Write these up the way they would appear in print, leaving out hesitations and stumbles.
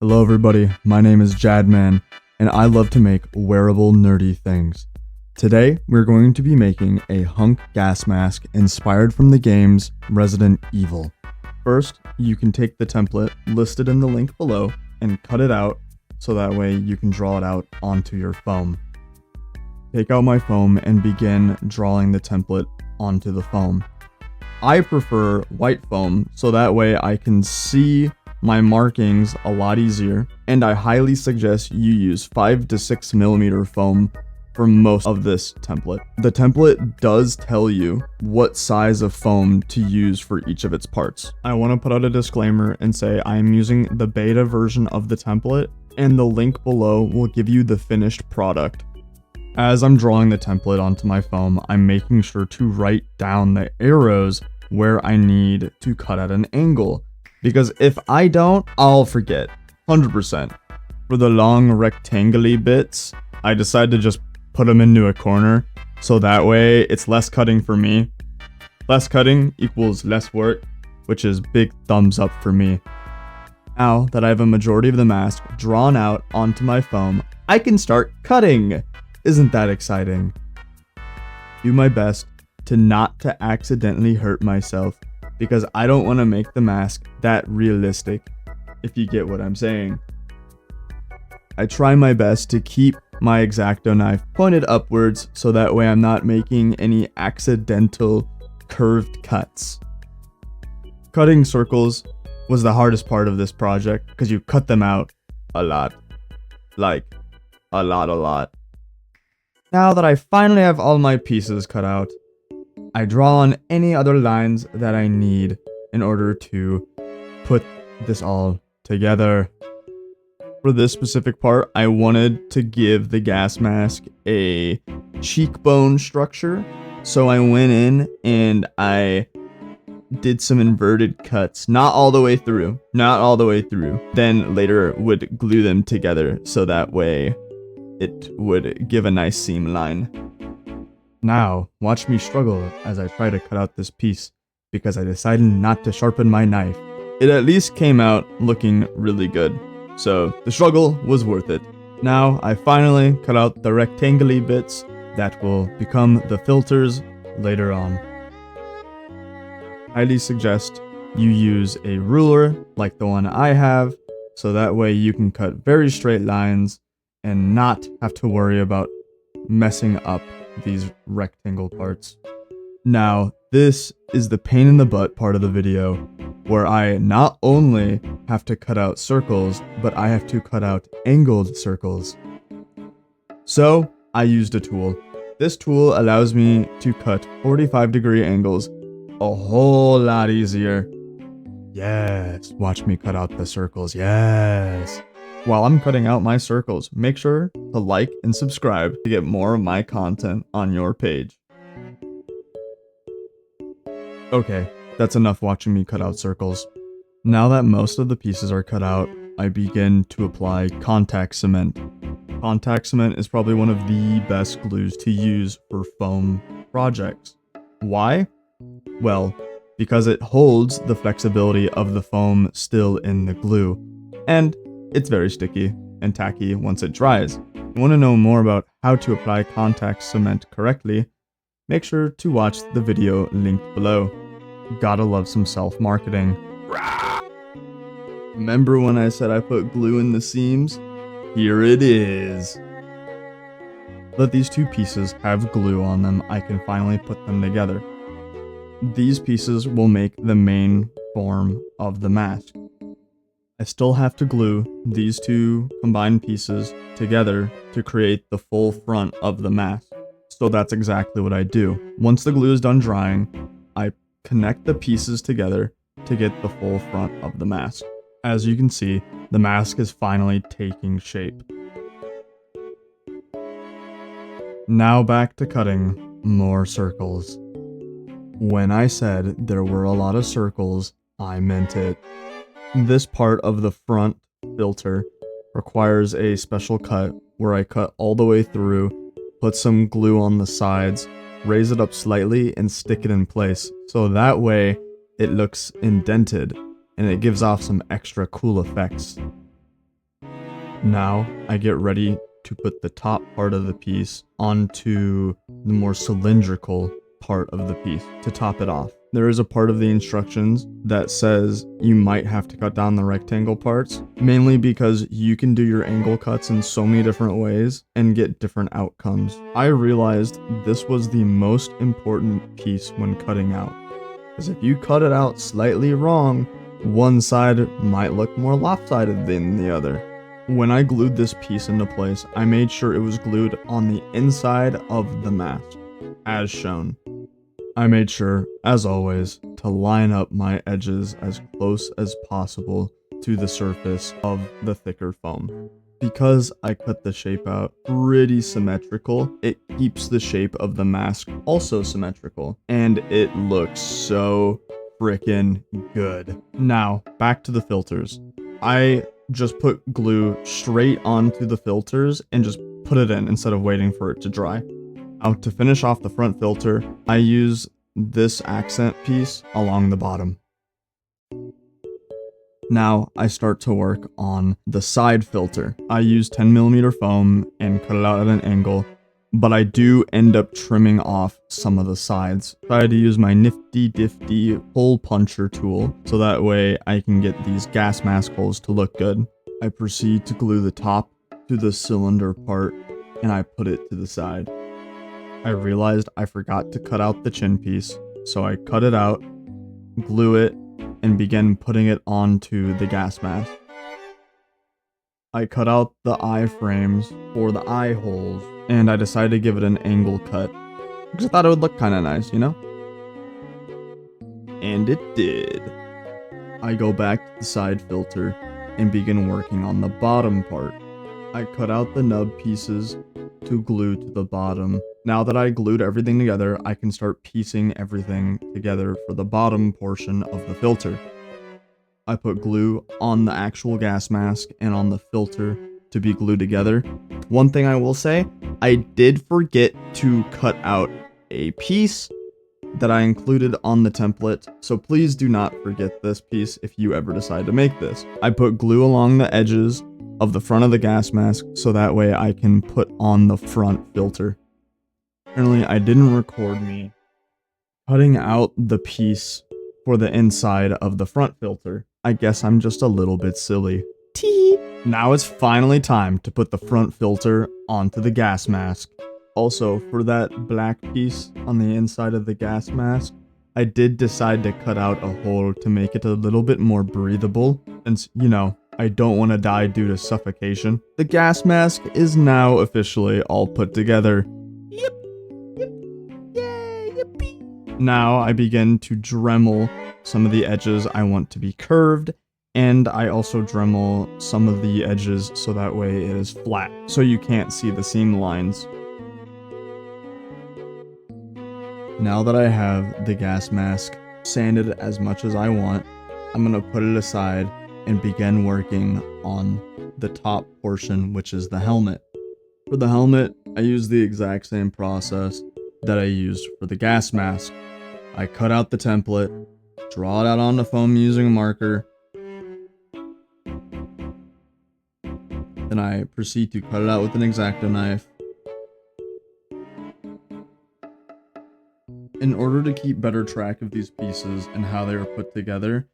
Hello everybody, my name is JAD-man, and I love to make wearable nerdy things. Today, we're going to be making a Hunk gas mask inspired from the games Resident Evil. First, you can take the template listed in the link below and cut it out so that way you can draw it out onto your foam. Take out my foam and begin drawing the template onto the foam. I prefer white foam so that way I can see my markings a lot easier, and I highly suggest you use 5 to 6 millimeter foam for most of this template. The template does tell you what size of foam to use for each of its parts. I want to put out a disclaimer and say I am using the beta version of the template, and the link below will give you the finished product. As I'm drawing the template onto my foam, I'm making sure to write down the arrows where I need to cut at an angle. Because if I don't, I'll forget. 100%. For the long rectangle-y bits, I decide to just put them into a corner, so that way it's less cutting for me. Less cutting equals less work, which is big thumbs up for me. Now that I have a majority of the mask drawn out onto my foam, I can start cutting! Isn't that exciting? Do my best to not to accidentally hurt myself, because I don't want to make the mask that realistic, if you get what I'm saying. I try my best to keep my X-Acto knife pointed upwards so that way I'm not making any accidental curved cuts. Cutting circles was the hardest part of this project because you cut them out a lot. Like, a lot. Now that I finally have all my pieces cut out, I draw on any other lines that I need in order to put this all together. For this specific part, I wanted to give the gas mask a cheekbone structure, so I went in and I did some inverted cuts, not all the way through, then later would glue them together so that way it would give a nice seam line. Now, watch me struggle as I try to cut out this piece, because I decided not to sharpen my knife. It at least came out looking really good, so the struggle was worth it. Now, I finally cut out the rectangle-y bits that will become the filters later on. Highly suggest you use a ruler like the one I have, so that way you can cut very straight lines and not have to worry about messing up these rectangle parts. Now, this is the pain in the butt part of the video, where I not only have to cut out circles, but I have to cut out angled circles. So, I used a tool. This tool allows me to cut 45-degree angles a whole lot easier. Yes, watch me cut out the circles, yes. While I'm cutting out my circles, make sure to like and subscribe to get more of my content on your page. Okay, that's enough watching me cut out circles. Now that most of the pieces are cut out, I begin to apply contact cement. Contact cement is probably one of the best glues to use for foam projects. Why? Well, because it holds the flexibility of the foam still in the glue, and it's very sticky and tacky once it dries. If you want to know more about how to apply contact cement correctly, make sure to watch the video linked below. Gotta love some self-marketing. Remember when I said I put glue in the seams? Here it is. Let these two pieces have glue on them, I can finally put them together. These pieces will make the main form of the mask. I still have to glue these two combined pieces together to create the full front of the mask. So that's exactly what I do. Once the glue is done drying, I connect the pieces together to get the full front of the mask. As you can see, the mask is finally taking shape. Now back to cutting more circles. When I said there were a lot of circles, I meant it. This part of the front filter requires a special cut where I cut all the way through, put some glue on the sides, raise it up slightly, and stick it in place, so that way it looks indented and it gives off some extra cool effects. Now I get ready to put the top part of the piece onto the more cylindrical part of the piece to top it off. There is a part of the instructions that says you might have to cut down the rectangle parts, mainly because you can do your angle cuts in so many different ways and get different outcomes. I realized this was the most important piece when cutting out, because if you cut it out slightly wrong, one side might look more lopsided than the other. When I glued this piece into place, I made sure it was glued on the inside of the mask, as shown. I made sure, as always, to line up my edges as close as possible to the surface of the thicker foam. Because I cut the shape out pretty symmetrical, it keeps the shape of the mask also symmetrical, and it looks so freaking good. Now, back to the filters. I just put glue straight onto the filters and just put it in instead of waiting for it to dry. Now, to finish off the front filter, I use this accent piece along the bottom. Now I start to work on the side filter. I use 10mm foam and cut it out at an angle, but I do end up trimming off some of the sides. I had to use my nifty difty hole puncher tool so that way I can get these gas mask holes to look good. I proceed to glue the top to the cylinder part and I put it to the side. I realized I forgot to cut out the chin piece, so I cut it out, glue it, and began putting it onto the gas mask. I cut out the eye frames for the eye holes, and I decided to give it an angle cut, because I thought it would look kind of nice, you know? And it did. I go back to the side filter and begin working on the bottom part. I cut out the nub pieces to glue to the bottom. Now that I glued everything together, I can start piecing everything together for the bottom portion of the filter. I put glue on the actual gas mask and on the filter to be glued together. One thing I will say, I did forget to cut out a piece that I included on the template, so please do not forget this piece if you ever decide to make this. I put glue along the edges of the front of the gas mask so that way I can put on the front filter. Apparently, I didn't record me cutting out the piece for the inside of the front filter. I guess I'm just a little bit silly. Tee. Now it's finally time to put the front filter onto the gas mask. Also, for that black piece on the inside of the gas mask, I did decide to cut out a hole to make it a little bit more breathable, since, you know, I don't want to die due to suffocation. The gas mask is now officially all put together. Yep. Yay, yippee. Now I begin to Dremel some of the edges I want to be curved, and I also Dremel some of the edges so that way it is flat, so you can't see the seam lines. Now that I have the gas mask sanded as much as I want, I'm gonna put it aside and begin working on the top portion, which is the helmet. For the helmet, I use the exact same process that I used for the gas mask. I cut out the template, draw it out on the foam using a marker, then I proceed to cut it out with an X-Acto knife. In order to keep better track of these pieces and how they are put together,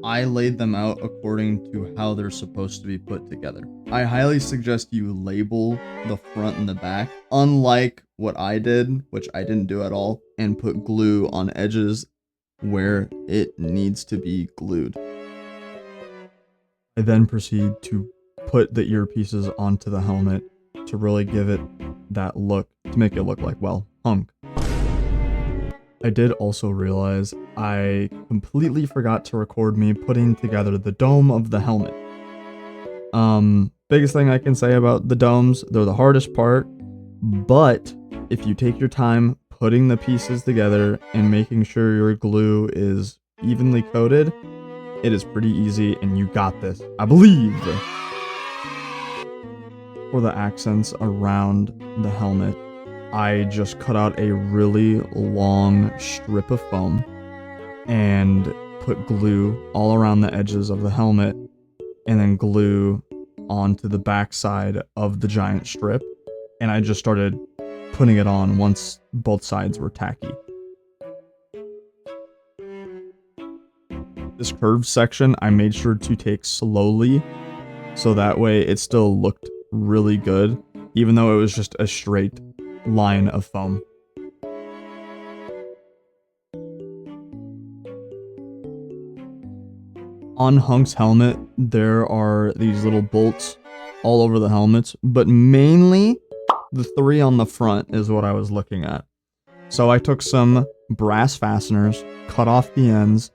I laid them out according to how they're supposed to be put together. I highly suggest you label the front and the back, unlike what I did, which I didn't do at all, and put glue on edges where it needs to be glued. I then proceed to put the earpieces onto the helmet to really give it that look, to make it look like, well, Hunk. I did also realize I completely forgot to record me putting together the dome of the helmet. Biggest thing I can say about the domes, they're the hardest part, but if you take your time putting the pieces together and making sure your glue is evenly coated, it is pretty easy and you got this, I believe. For the accents around the helmet, I just cut out a really long strip of foam and put glue all around the edges of the helmet and then glue onto the backside of the giant strip, and I just started putting it on once both sides were tacky. This curved section I made sure to take slowly, so that way it still looked really good, even though it was just a straight line of foam. On Hunk's helmet, there are these little bolts all over the helmets, but mainly the 3 on the front is what I was looking at. So I took some brass fasteners, cut off the ends,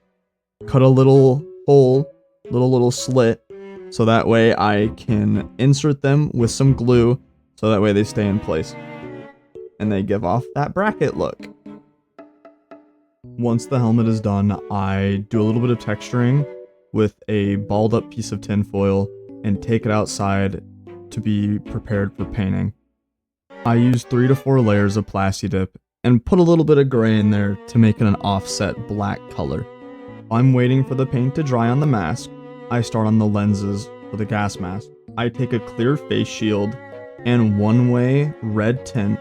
cut a little hole, little slit, so that way I can insert them with some glue, so that way they stay in place. And they give off that bracket look. Once the helmet is done, I do a little bit of texturing with a balled up piece of tin foil and take it outside to be prepared for painting. I use 3 to 4 layers of Plasti Dip and put a little bit of gray in there to make it an offset black color. While I'm waiting for the paint to dry on the mask, I start on the lenses for the gas mask. I take a clear face shield and one-way red tint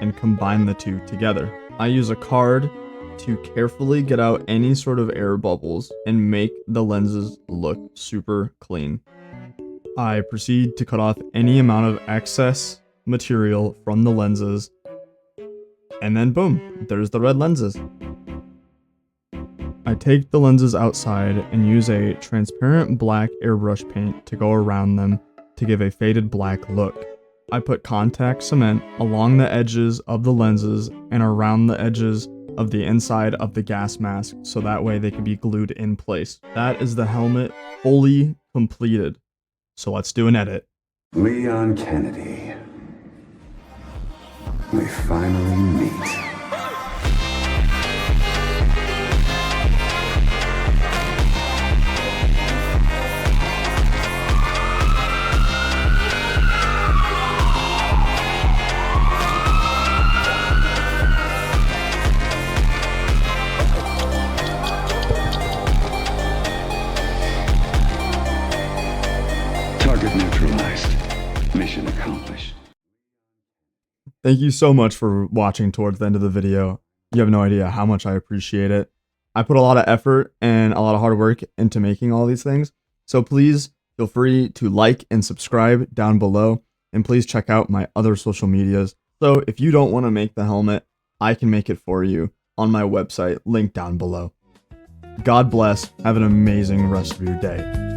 and combine the two together. I use a card to carefully get out any sort of air bubbles and make the lenses look super clean. I proceed to cut off any amount of excess material from the lenses, and then boom, there's the red lenses. I take the lenses outside and use a transparent black airbrush paint to go around them to give a faded black look. I put contact cement along the edges of the lenses and around the edges of the inside of the gas mask, so that way they can be glued in place. That is the helmet fully completed. So let's do an edit. Leon Kennedy. We finally meet. Target neutralized. Mission accomplished. Thank you so much for watching towards the end of the video. You have no idea how much I appreciate it. I put a lot of effort and a lot of hard work into making all these things. So please feel free to like and subscribe down below. And please check out my other social medias. So if you don't want to make the helmet, I can make it for you on my website, linked down below. God bless. Have an amazing rest of your day.